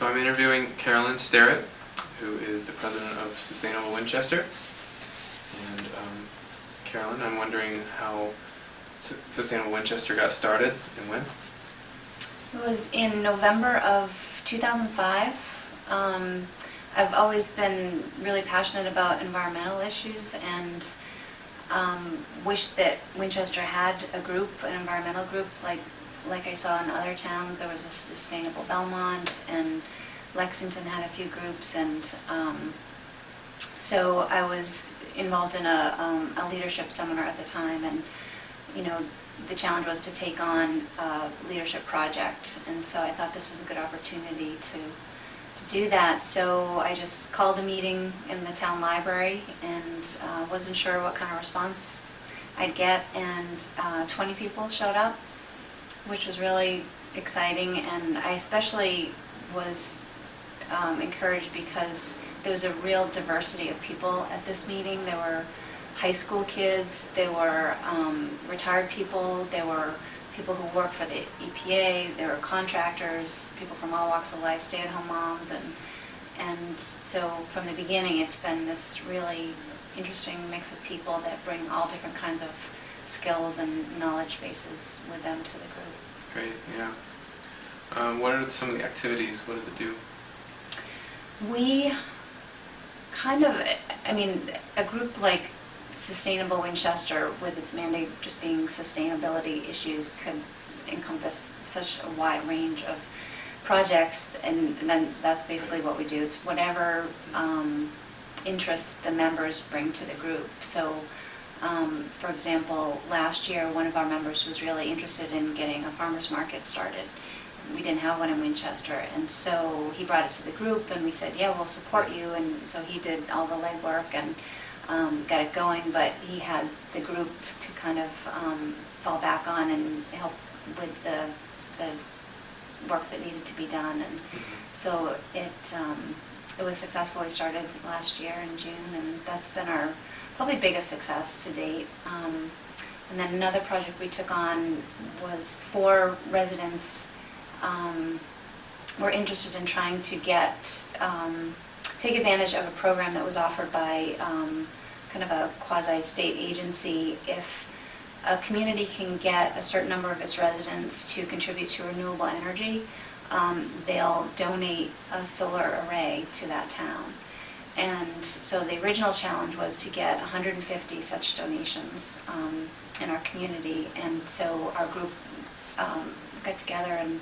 So I'm interviewing Carolyn Starrett, who is the president of Sustainable Winchester. And Carolyn, I'm wondering how Sustainable Winchester got started and when? It was in November of 2005. I've always been really passionate about environmental issues and wished that Winchester had a group, an environmental group, like I saw in other towns. There was a Sustainable Belmont, and Lexington had a few groups, and so I was involved in a leadership seminar at the time, and the challenge was to take on a leadership project, and so I thought this was a good opportunity to do that. So I just called a meeting in the town library and wasn't sure what kind of response I'd get, and 20 people showed up, which was really exciting, and I especially was encouraged because there was a real diversity of people at this meeting. There were high school kids, there were retired people, there were people who work for the EPA, there were contractors, people from all walks of life, stay-at-home moms, and so from the beginning it's been this really interesting mix of people that bring all different kinds of skills and knowledge bases with them to the group. Great, yeah. What are some of the activities? What did it do? We kind of, a group like Sustainable Winchester, with its mandate just being sustainability issues, could encompass such a wide range of projects, and then that's basically what we do. It's whatever interests the members bring to the group. So, for example, last year one of our members was really interested in getting a farmer's market started. We didn't have one in Winchester, and so he brought it to the group, and we said, yeah, we'll support you, and so he did all the legwork and got it going, but he had the group to kind of fall back on and help with the work that needed to be done, and so it was successful. We started last year in June, and that's been our probably biggest success to date. And then another project we took on was 4 residents were interested in trying to take advantage of a program that was offered by kind of a quasi-state agency. If a community can get a certain number of its residents to contribute to renewable energy, they'll donate a solar array to that town. And so the original challenge was to get 150 such donations in our community, and so our group got together and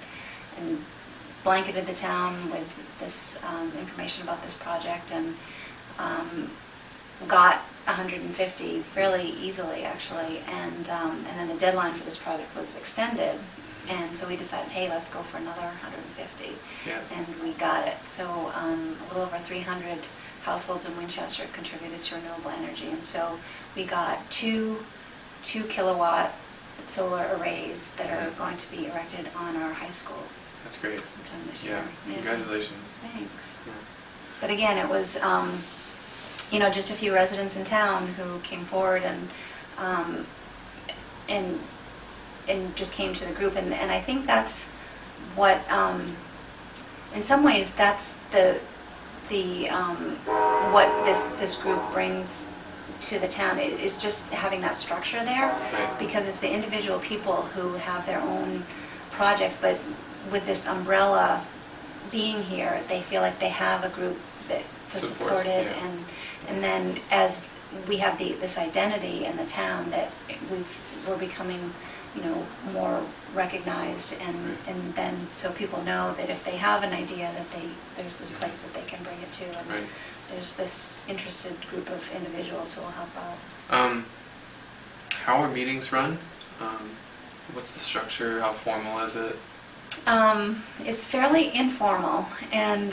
blanketed the town with this information about this project, and got 150 fairly easily, actually, and then the deadline for this project was extended, and so we decided, hey, let's go for another 150, yeah. And we got it. So a little over 300 households in Winchester contributed to renewable energy, and so we got two kilowatt solar arrays that are going to be erected on our high school. That's great. Sometime this year. Yeah, congratulations. Thanks. Yeah. But again, it was just a few residents in town who came forward and just came to the group, and I think that's what in some ways that's what this group brings to the town. It is just having that structure there, right. Because it's the individual people who have their own projects, but with this umbrella being here, they feel like they have a group to support it, yeah. And then as we have this identity in the town that we're becoming more recognized, and then so people know that if they have an idea that there's this place that they can bring it to, and right. There's this interested group of individuals who will help out. How are meetings run? What's the structure? How formal is it? It's fairly informal, and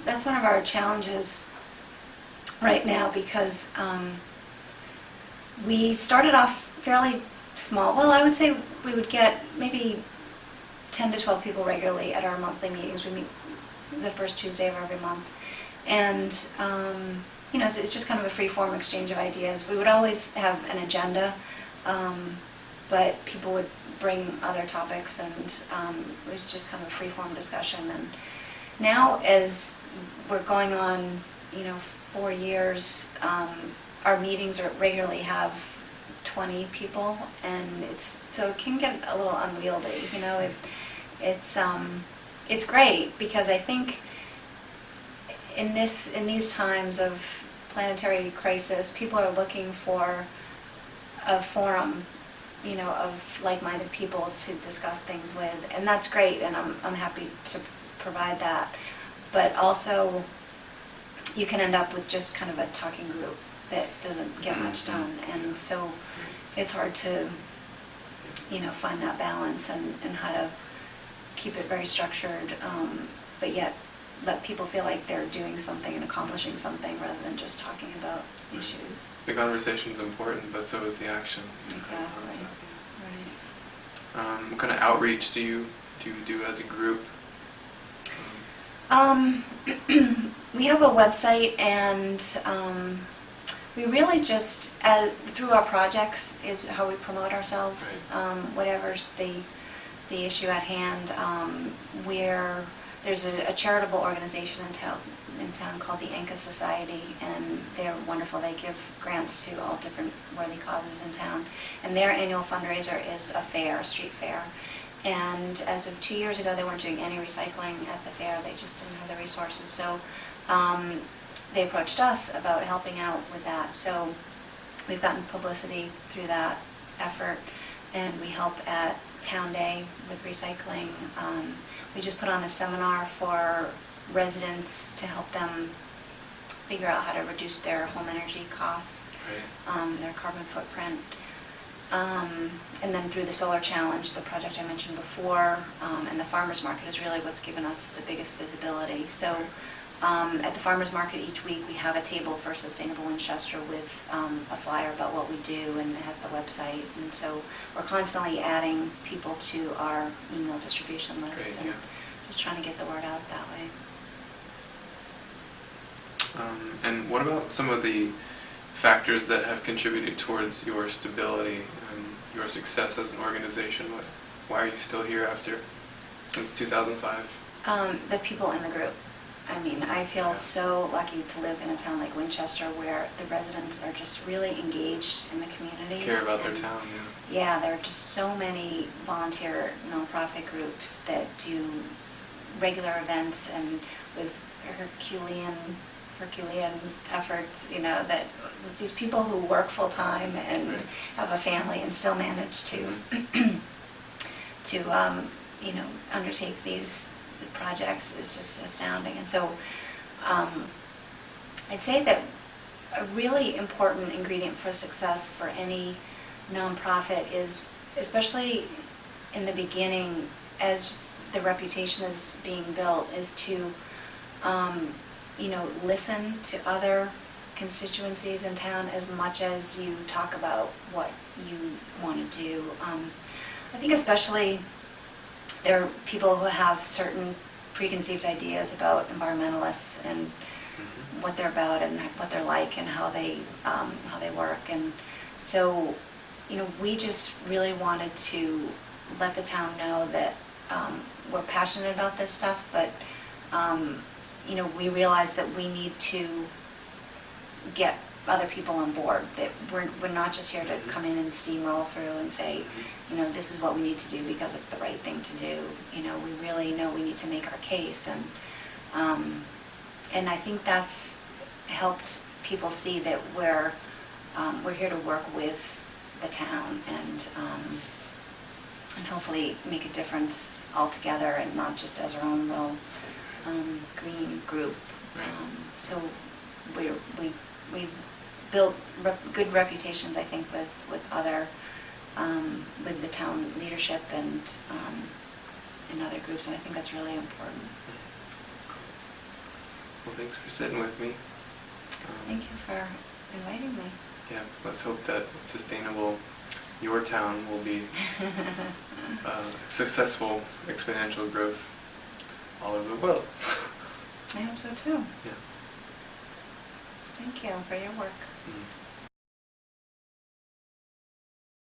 that's one of our challenges right now, because we started off fairly small. Well, I would say we would get maybe 10 to 12 people regularly at our monthly meetings. We meet the first Tuesday of every month, and it's just kind of a free-form exchange of ideas. We would always have an agenda but people would bring other topics, and it was just kind of a free-form discussion. And now, as we're going on, 4 years, our meetings regularly have 20 people, and so it can get a little unwieldy. It's great, because I think in these times of planetary crisis, people are looking for a forum, of like-minded people to discuss things with, and that's great, and I'm happy to provide that. But also, you can end up with just kind of a talking group that doesn't get much done, and so it's hard to, find that balance and how to keep it very structured, but yet let people feel like they're doing something and accomplishing something rather than just talking about issues. The conversation is important, but so is the action. Exactly. Right. What kind of outreach do you do as a group? We have a website, and we really just, through our projects, is how we promote ourselves. Right. Whatever's the issue at hand. There's a charitable organization in town called the Anka Society, and they're wonderful. They give grants to all different worthy causes in town, and their annual fundraiser is a street fair. And as of 2 years ago, they weren't doing any recycling at the fair. They just didn't have the resources. So they approached us about helping out with that. So we've gotten publicity through that effort, and we help at Town Day with recycling. We just put on a seminar for residents to help them figure out how to reduce their home energy costs, right. Their carbon footprint. And then through the Solar Challenge, the project I mentioned before, and the farmers market is really what's given us the biggest visibility. So at the farmers market each week, we have a table for Sustainable Winchester with a flyer about what we do, and it has the website. And so we're constantly adding people to our email distribution list. Great, and yeah. just trying to get the word out that way. And what about some of the factors that have contributed towards your stability and your success as an organization? Why are you still here since 2005? The people in the group. I mean, I feel so lucky to live in a town like Winchester, where the residents are just really engaged in the community. Care about their town, yeah. Yeah, there are just so many volunteer nonprofit groups that do regular events, and with Herculean efforts, that these people who work full time and right. have a family and still manage to undertake the projects is just astounding. And so I'd say that a really important ingredient for success for any nonprofit is, especially in the beginning, as the reputation is being built, is to listen to other constituencies in town as much as you talk about what you want to do. I think especially there are people who have certain preconceived ideas about environmentalists and what they're about and what they're like and how they work. And so, we just really wanted to let the town know that we're passionate about this stuff, but we realize that we need to get other people on board, that we're not just here to come in and steamroll through and say, this is what we need to do because it's the right thing to do. We really know we need to make our case, and I think that's helped people see that we're here to work with the town and hopefully make a difference all together and not just as our own little green group. So we built good reputations, I think, with other with the town leadership and other groups, and I think that's really important. Well, thanks for sitting with me. Thank you for inviting me. Yeah, let's hope that your town will be successful exponential growth all over the world. I hope so too. Yeah. Thank you for your work. Mm.